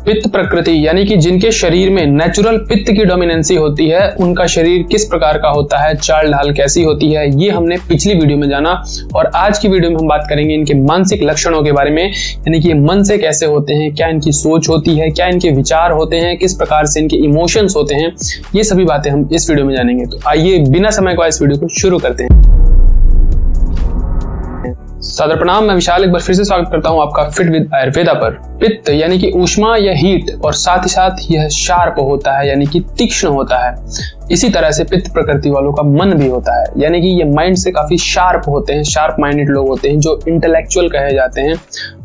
पित्त प्रकृति यानी कि जिनके शरीर में नेचुरल पित्त की डोमिनेंसी होती है, उनका शरीर किस प्रकार का होता है, चाल ढाल कैसी होती है, ये हमने पिछली वीडियो में जाना। और आज की वीडियो में हम बात करेंगे इनके मानसिक लक्षणों के बारे में, यानी कि ये मन से कैसे होते हैं, क्या इनकी सोच होती है, क्या इनके विचार होते हैं, किस प्रकार से इनके इमोशंस होते हैं, ये सभी बातें हम इस वीडियो में जानेंगे। तो आइए बिना समय को इस वीडियो को शुरू करते हैं। सादर प्रणाम, मैं विशाल एक बार फिर से स्वागत करता हूं आपका फिट विद आयुर्वेदा पर। पित्त यानी कि ऊष्मा या हीट, और साथ ही साथ यह शार्प होता है यानी कि तीक्ष्ण होता है। इसी तरह से पित्त प्रकृति वालों का मन भी होता है, यानी कि ये माइंड से काफी शार्प होते हैं, शार्प माइंडेड लोग होते हैं, जो इंटेलेक्चुअल कहे जाते हैं,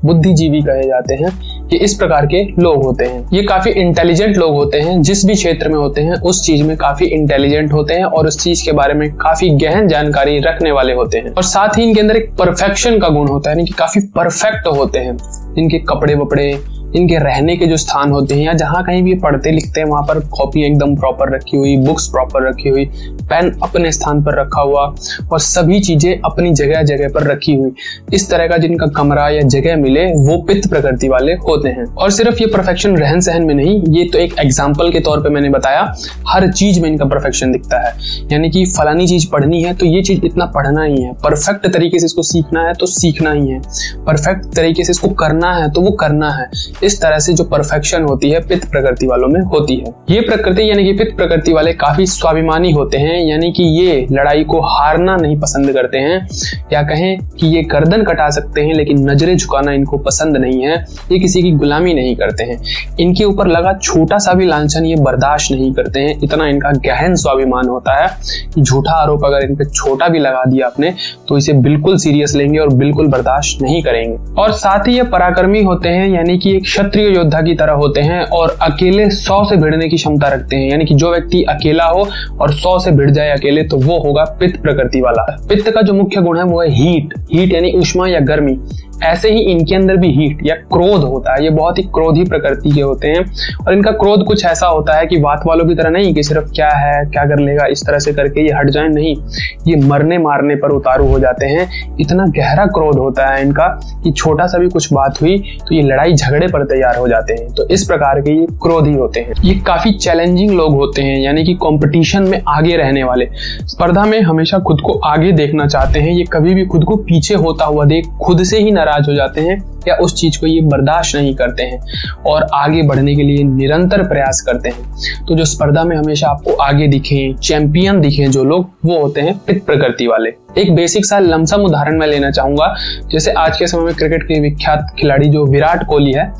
बुद्धिजीवी कहे जाते हैं। ये इस प्रकार के लोग होते हैं। ये काफी इंटेलिजेंट लोग होते हैं, जिस भी क्षेत्र में होते हैं उस चीज में काफी इंटेलिजेंट होते हैं और उस चीज के बारे में काफी गहन जानकारी रखने वाले होते हैं। और साथ ही इनके अंदर एक परफेक्शन का गुण होता है, यानी कि काफी परफेक्ट होते हैं। इनके कपड़े वपड़े, इनके रहने के जो स्थान होते हैं या जहां कहीं भी पढ़ते लिखते हैं वहां पर कॉपी एकदम प्रॉपर रखी हुई, बुक्स प्रॉपर रखी हुई, पेन अपने स्थान पर रखा हुआ और सभी चीजें अपनी जगह जगह पर रखी हुई, इस तरह का जिनका कमरा या जगह मिले वो पित्त प्रकृति वाले होते हैं। और सिर्फ ये परफेक्शन रहन सहन में नहीं, ये तो एक एग्जाम्पल के तौर पर मैंने बताया, हर चीज में इनका परफेक्शन दिखता है। यानी कि फलानी चीज पढ़नी है तो ये चीज इतना पढ़ना ही है, परफेक्ट तरीके से इसको सीखना है तो सीखना ही है, परफेक्ट तरीके से इसको करना है तो वो करना है। इस तरह से जो परफेक्शन होती है पित्त प्रकृति वालों में होती है। ये प्रकृति यानी कि पित्त प्रकृति वाले काफी स्वाभिमानी होते हैं, यानी कि ये लड़ाई को हारना नहीं पसंद करते हैं, या कहें कि ये गर्दन कटा सकते हैं लेकिन नजरें झुकाना इनको पसंद नहीं है। ये किसी की गुलामी नहीं करते हैं, इनके ऊपर लगा छोटा सा भी लांछन ये बर्दाश्त नहीं करते हैं। इतना इनका गहन स्वाभिमान होता है कि झूठा आरोप अगर इन पे छोटा भी लगा दिया आपने तो इसे बिल्कुल सीरियस लेंगे और बिल्कुल बर्दाश्त नहीं करेंगे। और साथ ही ये पराक्रमी होते हैं, यानी कि एक क्षत्रिय योद्धा की तरह होते हैं और अकेले 100 से भिड़ने की क्षमता रखते हैं। यानी कि जो व्यक्ति अकेला हो और 100 से भिड़ जाए अकेले तो वो होगा पित्त प्रकृति वाला। पित्त का जो मुख्य गुण है वो है हीट। हीट यानी ऊष्मा या गर्मी। ऐसे ही इनके अंदर भी हीट या क्रोध होता है। ये बहुत ही क्रोधी प्रकृति के होते हैं और इनका क्रोध कुछ ऐसा होता है कि वात वालों की तरह नहीं कि सिर्फ क्या है, क्या कर लेगा, इस तरह से करके ये हट जाए, नहीं, ये मरने मारने पर उतारू हो जाते हैं। इतना गहरा क्रोध होता है इनका कि छोटा सा भी कुछ बात हुई तो ये लड़ाई झगड़े पर तैयार हो जाते हैं। तो इस प्रकार के ये क्रोधी होते हैं। ये काफी चैलेंजिंग लोग होते हैं, यानी कि कंपटीशन में आगे रहने वाले, स्पर्धा में हमेशा खुद को आगे देखना चाहते हैं। ये कभी भी खुद को पीछे होता हुआ देख खुद से ही नाराज हो जाते हैं या उस चीज को ये बर्दाश्त नहीं करते हैं और आगे बढ़ने के लिए निरंतर प्रयास करते हैं। तो जो स्पर्धा में हमेशा आपको आगे दिखें, चैंपियन दिखें जो लोग, वो होते हैं पित्त प्रकृति वाले। एक बेसिक सा लमसम उदाहरण मैं लेना चाहूंगा। जैसे आज के समय में क्रिकेट के विख्यात खिलाड़ी जो विराट कोहली है,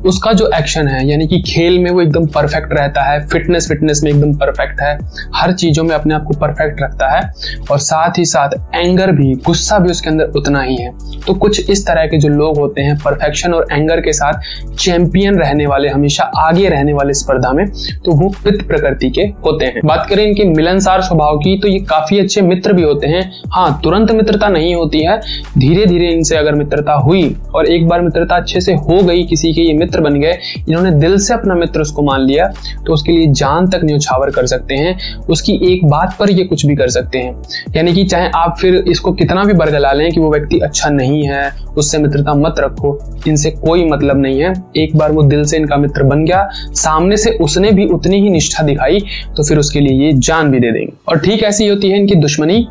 उसका जो एक्शन है यानी कि खेल में वो एकदम परफेक्ट रहता है, फिटनेस में एकदम परफेक्ट है, हर चीजों में अपने आप को परफेक्ट रखता है और साथ ही साथ एंगर भी, गुस्सा भी उसके अंदर उतना ही है। तो कुछ इस तरह के जो लोग होते हैं परफेक्शन और एंगर के साथ चैंपियन रहने वाले, हमेशा आगे रहने वाले स्पर्धा में, तो वो पित्त प्रकृति के होते हैं। बात करें इनके मिलनसार स्वभाव की तो ये काफी अच्छे मित्र भी होते हैं। हाँ, तुरंत मित्रता नहीं होती है, धीरे धीरे इनसे अगर मित्रता हुई और एक बार मित्रता अच्छे से हो गई, किसी के ये मित्र बन गए, इन्होंने दिल से अपना मित्र उसको मान लिया, तो उसके लिए जान तक न्योछावर कर सकते हैं। उसकी एक बात पर ये कुछ भी कर सकते हैं। यानी कि चाहे आप फिर इसको कितना भी बरगला लें कि वो व्यक्ति अच्छा नहीं है, उससे मित्रता मत रखो, इनसे कोई मतलब नहीं है। एक बार वो दिल से इनका मित्र बन गया, सामने से उसने भी उतनी ही निष्ठा दिखाई, तो फिर उसके लिए ये जान भी दे देंगे। और ठीक ऐसी होती है इनकी दुश्मनी।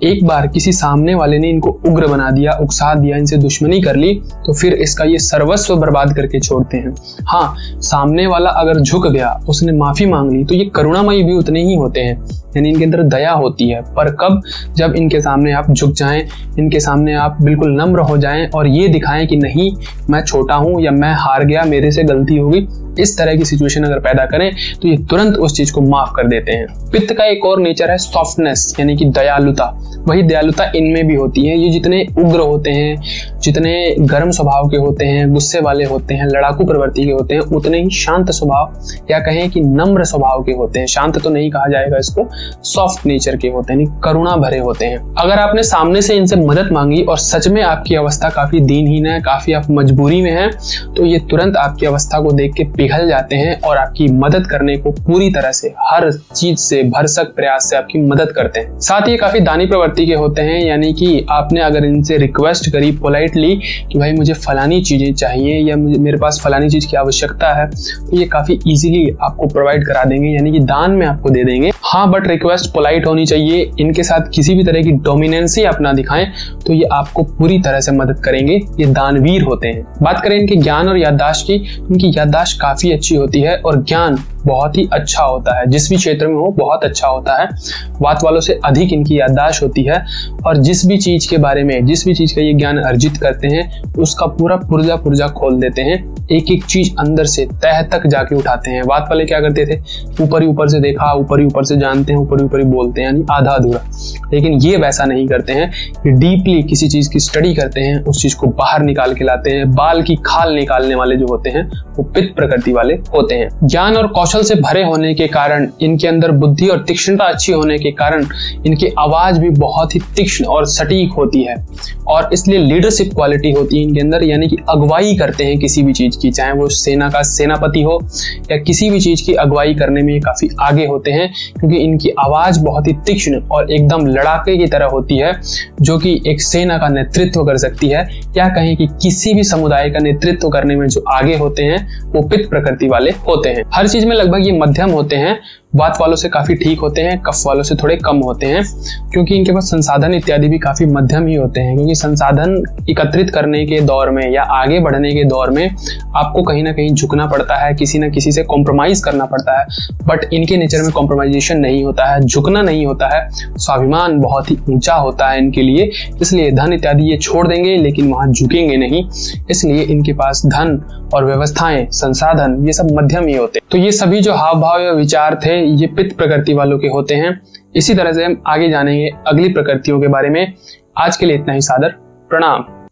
एक बार किसी सामने वाले ने इनको उग्र बना दिया, उकसा दिया, इनसे दुश्मनी कर ली, तो फिर इसका ये सर्वस्व बर्बाद करके छोड़ते हैं। हाँ, सामने वाला अगर झुक गया, उसने माफी मांग ली, तो ये करुणामयी भी उतने ही होते हैं, यानी इनके अंदर दया होती है। पर कब? जब इनके सामने आप झुक जाएं, इनके सामने आप बिल्कुल नम्र हो जाएं और ये दिखाएं कि नहीं, मैं छोटा हूं या मैं हार गया, मेरे से गलती होगी, इस तरह की सिचुएशन अगर पैदा करें तो ये तुरंत उस चीज को माफ कर देते हैं। पित्त का एक और नेचर है सॉफ्टनेस, यानी कि दयालुता। वही दयालुता इनमें भी होती है। ये जितने उग्र होते हैं, जितने गर्म स्वभाव के होते हैं, गुस्से वाले होते हैं, लड़ाकू प्रवृत्ति के होते हैं, उतने ही शांत स्वभाव या कहें कि नम्र स्वभाव के होते हैं। शांत तो नहीं कहा जाएगा इसको, सॉफ्ट नेचर के होते हैं, करुणा भरे होते हैं। अगर आपने सामने से इनसे मदद मांगी और सच में आपकी अवस्था काफी दीनहीन है, काफी आप मजबूरी में हैं, तो ये तुरंत आपकी अवस्था को देख के पिघल जाते हैं और आपकी मदद करने को पूरी तरह से हर चीज से भरसक प्रयास से आपकी मदद करते हैं। साथ ही काफी दानी प्रवृत्ति के होते हैं, यानी कि आपने अगर इनसे रिक्वेस्ट करी पोलाइटली कि भाई मुझे फलानी चीजें चाहिए या मेरे पास फलानी चीज की आवश्यकता है, तो ये काफी इजीली आपको प्रोवाइड करा देंगे, यानी कि दान में आपको दे देंगे। हाँ, बट रिक्वेस्ट पोलाइट होनी चाहिए। इनके साथ किसी भी तरह की डोमिनेंसी आप ना दिखाएं तो ये आपको पूरी तरह से मदद करेंगे। ये दानवीर होते हैं। बात करें इनके ज्ञान और याददाश्त की, इनकी याददाश्त काफी अच्छी होती है और ज्ञान बहुत ही अच्छा होता है, जिस भी क्षेत्र में हो बहुत अच्छा होता है। वात वालों से अधिक इनकी याददाश्त होती है और जिस भी चीज के बारे में, जिस भी चीज का ये ज्ञान अर्जित करते हैं उसका पूरा पुर्जा खोल देते हैं। एक एक चीज अंदर से तह तक जाके उठाते हैं। वात वाले क्या करते थे, ऊपर ही ऊपर से देखा, ऊपर ही ऊपर से जानते हैं, ऊपर ही ऊपर ही बोलते हैं, यानी आधा अधूरा। लेकिन ये वैसा नहीं करते हैं, ये डीपली किसी चीज की स्टडी करते हैं, उस चीज को बाहर निकाल के लाते हैं। बाल की खाल निकालने वाले जो होते हैं वो पित्त प्रकृति वाले होते हैं। ज्ञान और कौशल से भरे होने के कारण, इनके अंदर बुद्धि और तीक्ष्णता अच्छी होने के कारण इनकी आवाज भी बहुत ही तीक्ष्ण और सटीक होती है और इसलिए लीडरशिप क्वालिटी होती है इनके अंदर, यानी कि अगुवाई करते हैं किसी भी चीज की, चाहे वो सेना का सेनापति हो या किसी भी चीज की अगुवाई करने में काफी आगे होते हैं, क्योंकि इनकी आवाज बहुत ही तीक्ष्ण और एकदम लड़ाके की तरह होती है, जो कि एक सेना का नेतृत्व कर सकती है, या कहें कि किसी भी समुदाय का नेतृत्व करने में जो आगे होते हैं वो पित्त प्रकृति वाले होते हैं। हर चीज में लगभग ये मध्यम होते हैं। वात वालों से काफी ठीक होते हैं, कफ वालों से थोड़े कम होते हैं, क्योंकि इनके पास संसाधन इत्यादि भी काफी मध्यम ही होते हैं। क्योंकि संसाधन एकत्रित करने के दौर में या आगे बढ़ने के दौर में आपको कहीं ना कहीं झुकना पड़ता है, किसी ना किसी से कॉम्प्रोमाइज करना पड़ता है, बट इनके नेचर में कॉम्प्रोमाइजेशन नहीं होता है, झुकना नहीं होता है। स्वाभिमान बहुत ही ऊंचा होता है इनके लिए, इसलिए धन इत्यादि ये छोड़ देंगे लेकिन वहां झुकेंगे नहीं। इसलिए इनके पास धन और व्यवस्थाएं, संसाधन ये सब मध्यम ही होते हैं। तो ये सभी जो हाव भाव या विचार थे ये पित्त प्रकृति वालों के होते हैं। इसी तरह से हम आगे जानेंगे अगली प्रकृतियों के बारे में। आज के लिए इतना ही। सादर प्रणाम।